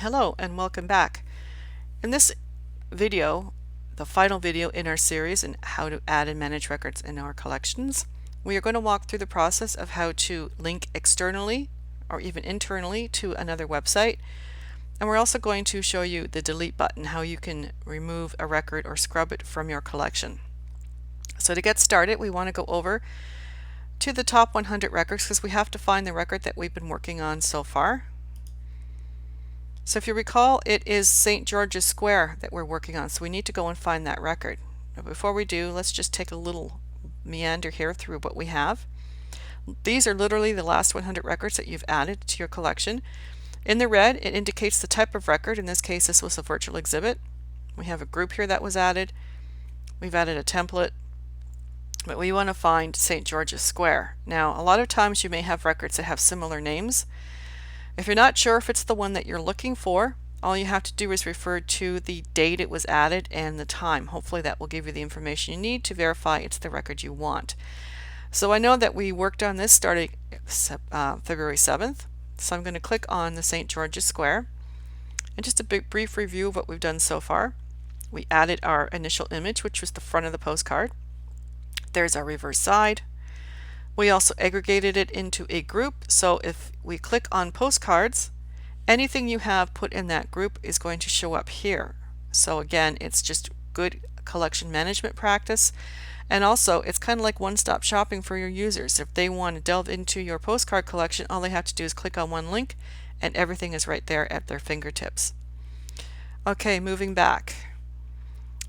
Hello and welcome back. In this video, the final video in our series on how to add and manage records in our collections, we are going to walk through the process of how to link externally or even internally to another website. And we're also going to show you the delete button, how you can remove a record or scrub it from your collection. So to get started, we want to go over to the top 100 records because we have to find the record that we've been working on so far. So if you recall, it is St. George's Square that we're working on, so we need to go and find that record. But before we do, let's just take a little meander here through what we have. These are literally the last 100 records that you've added to your collection. In the red, it indicates the type of record. In this case, this was a virtual exhibit. We have a group here that was added. We've added a template, but we want to find St. George's Square. Now, a lot of times you may have records that have similar names. If you're not sure if it's the one that you're looking for, all you have to do is refer to the date it was added and the time. Hopefully that will give you the information you need to verify it's the record you want. So I know that we worked on this starting February 7th. So I'm going to click on the St. George's Square. And just a brief review of what we've done so far. We added our initial image, which was the front of the postcard. There's our reverse side. We also aggregated it into a group, so if we click on postcards, anything you have put in that group is going to show up here. So again, it's just good collection management practice, and also it's kind of like one-stop shopping for your users. If they want to delve into your postcard collection, all they have to do is click on one link and everything is right there at their fingertips. Okay, moving back.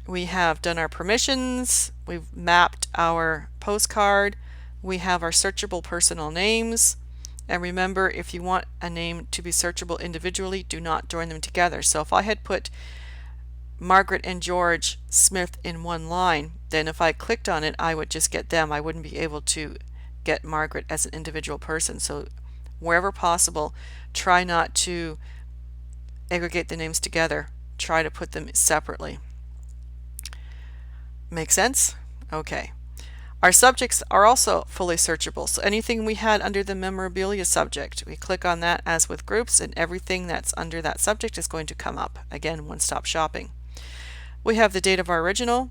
We have done our permissions, we've mapped our postcard, we have our searchable personal names, and remember, if you want a name to be searchable individually, do not join them together. So if I had put Margaret and George Smith in one line, then if I clicked on it, I would just get them. I wouldn't be able to get Margaret as an individual person. So wherever possible, try not to aggregate the names together. Try to put them separately. Make sense? Okay. Our subjects are also fully searchable, so anything we had under the memorabilia subject, we click on that as with groups, and everything that's under that subject is going to come up. Again, one-stop shopping. We have the date of our original,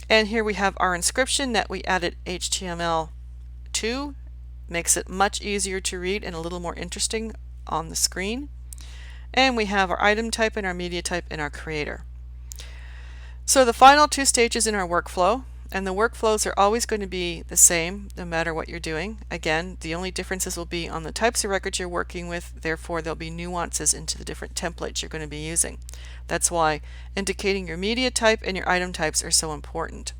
and here we have our inscription that we added HTML2. Makes it much easier to read and a little more interesting on the screen. And we have our item type and our media type and our creator. So the final two stages in our workflow, and the workflows are always going to be the same no matter what you're doing. Again, the only differences will be on the types of records you're working with, therefore there'll be nuances into the different templates you're going to be using. That's why indicating your media type and your item types are so important.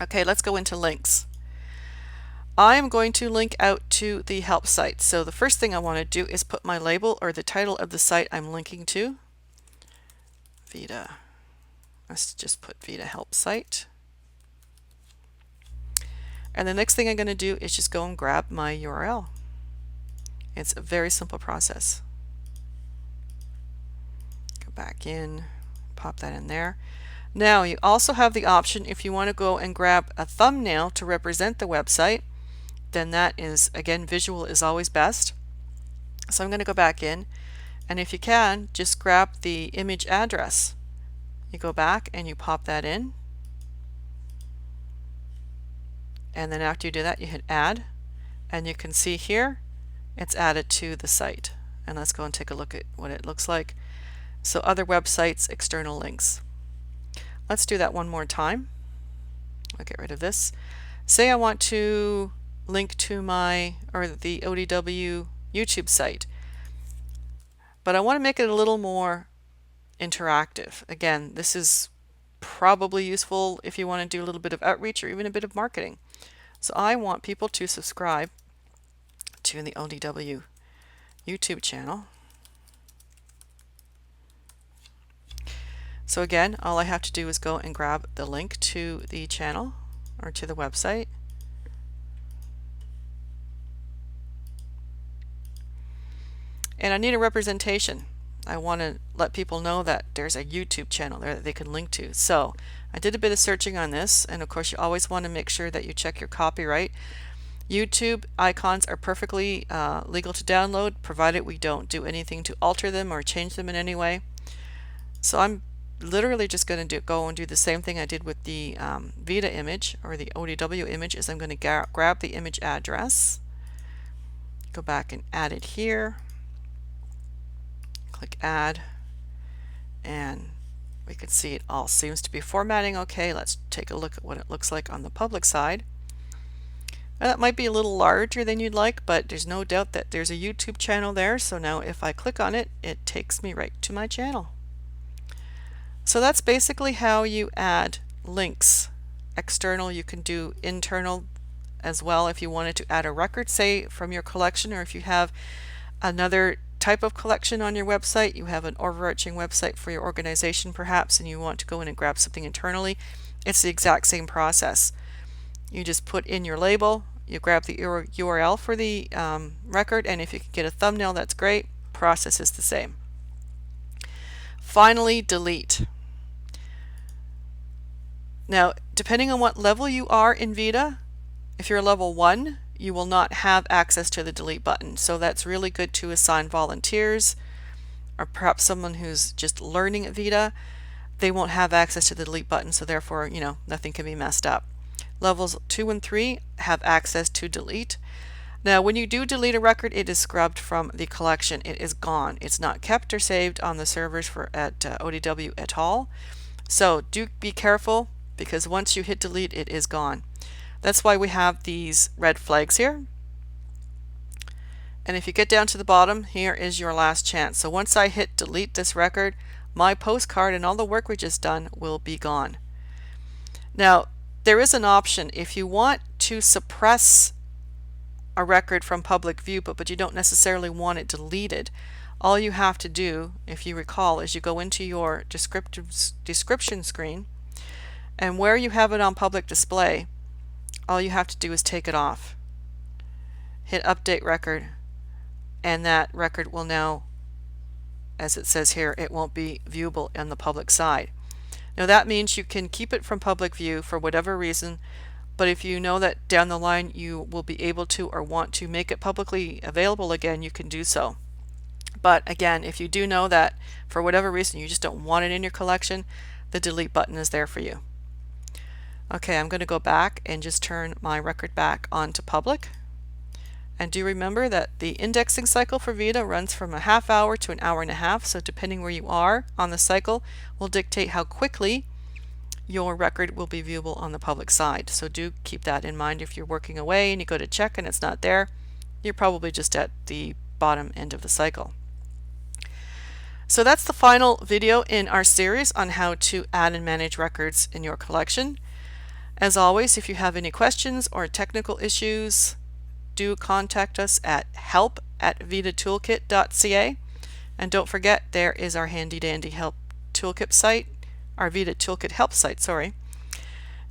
Okay, let's go into links. I am going to link out to the help site. So the first thing I want to do is put my label or the title of the site I'm linking to. VITA. Let's just put VITA help site. And the next thing I'm going to do is just go and grab my URL. It's a very simple process. Go back in, pop that in there. Now you also have the option, if you want to go and grab a thumbnail to represent the website, then that is, again, visual is always best. So I'm going to go back in, and if you can, just grab the image address. You go back and you pop that in. And then after you do that, you hit add, and you can see here it's added to the site. And let's go and take a look at what it looks like. So other websites, external links. Let's do that one more time. I'll get rid of this. Say I want to link to the ODW YouTube site, but I want to make it a little more interactive. Again, this is probably useful if you want to do a little bit of outreach or even a bit of marketing. So I want people to subscribe to the ODW YouTube channel. So again, all I have to do is go and grab the link to the channel or to the website. And I need a representation. I want to let people know that there's a YouTube channel there that they can link to. So I did a bit of searching on this, and of course you always want to make sure that you check your copyright. YouTube icons are perfectly legal to download, provided we don't do anything to alter them or change them in any way. So I'm literally just going to go and do the same thing I did with the VIDA image or the ODW image. Is I'm going to grab the image address, go back and add it here, click add, and we can see it all seems to be formatting okay. Let's take a look at what it looks like on the public side. Now, that might be a little larger than you'd like, but there's no doubt that there's a YouTube channel there. So now if I click on it, it takes me right to my channel. So that's basically how you add links. External, you can do internal as well if you wanted to add a record, say from your collection, or if you have another type of collection on your website, you have an overarching website for your organization perhaps, and you want to go in and grab something internally. It's the exact same process. You just put in your label, you grab the URL for the record, and if you can get a thumbnail, that's great. Process is the same. Finally, delete. Now, depending on what level you are in VIDA, if you're level 1, you will not have access to the delete button. So that's really good to assign volunteers, or perhaps someone who's just learning at VIDA. They won't have access to the delete button, so therefore, nothing can be messed up. Levels 2 and 3 have access to delete. Now, when you do delete a record, it is scrubbed from the collection. It is gone. It's not kept or saved on the servers at ODW at all. So do be careful, because once you hit delete, it is gone. That's why we have these red flags here. And if you get down to the bottom, here is your last chance. So once I hit delete this record, my postcard and all the work we just done will be gone. Now, there is an option if you want to suppress a record from public view, but you don't necessarily want it deleted. All you have to do, if you recall, is you go into your description screen, and where you have it on public display, all you have to do is take it off. Hit update record, and that record will now, as it says here, it won't be viewable on the public side. Now that means you can keep it from public view for whatever reason, but if you know that down the line you will be able to or want to make it publicly available again, you can do so. But again, if you do know that for whatever reason you just don't want it in your collection, the delete button is there for you. Okay, I'm going to go back and just turn my record back onto public. And do remember that the indexing cycle for VIDA runs from a half hour to an hour and a half, so depending where you are on the cycle will dictate how quickly your record will be viewable on the public side. So do keep that in mind. If you're working away and you go to check and it's not there, you're probably just at the bottom end of the cycle. So that's the final video in our series on how to add and manage records in your collection. As always, if you have any questions or technical issues, do contact us at help@vidatoolkit.ca. And don't forget, there is our handy dandy help toolkit site, our VIDA Toolkit help site, sorry.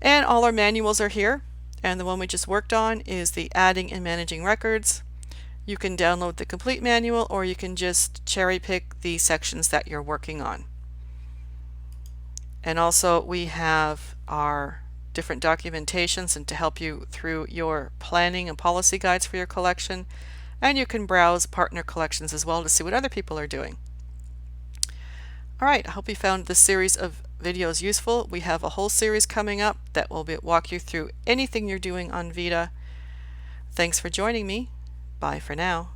And all our manuals are here. And the one we just worked on is the adding and managing records. You can download the complete manual, or you can just cherry pick the sections that you're working on. And also we have our different documentations and to help you through your planning and policy guides for your collection. And you can browse partner collections as well to see what other people are doing. Alright, I hope you found this series of videos useful. We have a whole series coming up that will walk you through anything you're doing on VIDA. Thanks for joining me. Bye for now.